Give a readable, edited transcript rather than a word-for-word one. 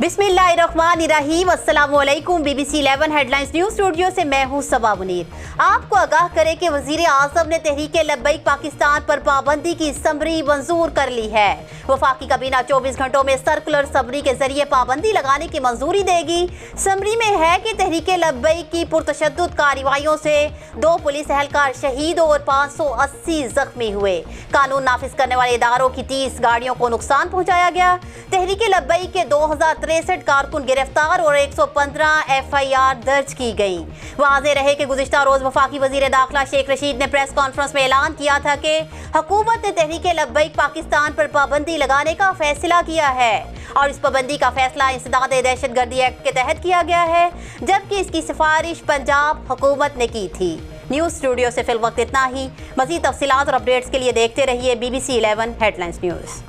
बिस्मिल्लाहिर्रहमानिर्रहीम। अस्सलाम वालेकुम। BBC 11 हेडलाइंस न्यूज़ स्टूडियो से मैं हूं सबा मुनीर। आपको आगाह करें कि वज़ीर आज़म ने तहरीक लबीक पाकिस्तान पर पाबंदी की समरी मंजूर कर ली है। वफाकी काबीना 24 घंटों में सर्कुलर समरी के जरिए पाबंदी लगाने की मंजूरी देगी। समरी में है कि तहरीक लबीक की पुरतशद्दुद कार्रवाइयों से 2 पुलिस एहलकार शहीद और 580 जख्मी हुए। कानून नाफिज करने वाले इदारों की 30 गाड़ियों को नुकसान पहुंचाया गया। तहरीक लबीक के 2063 कारकुन गिरफ्तार और 115 FIR दर्ज की गई। वाज़ेह रहे कि गुज़िश्ता रोज वफाकी वज़ीर दाखिला शेख रशीद ने प्रेस कॉन्फ्रेंस में ऐलान किया था कि हुकूमत ने तहरीक लबीक पाकिस्तान पर पाबंदी लगाने का फैसला किया है और इस पाबंदी का फैसला इंसदाद दहशतगर्दी एक्ट के तहत किया गया है, जबकि इसकी सिफारिश पंजाब हुकूमत ने की थी। न्यूज़ स्टूडियो से फिल वक्त इतना ही। मज़ीद तफसीलात और अपडेट्स के लिए देखते रहिए BBC 11 हेडलाइंस न्यूज़।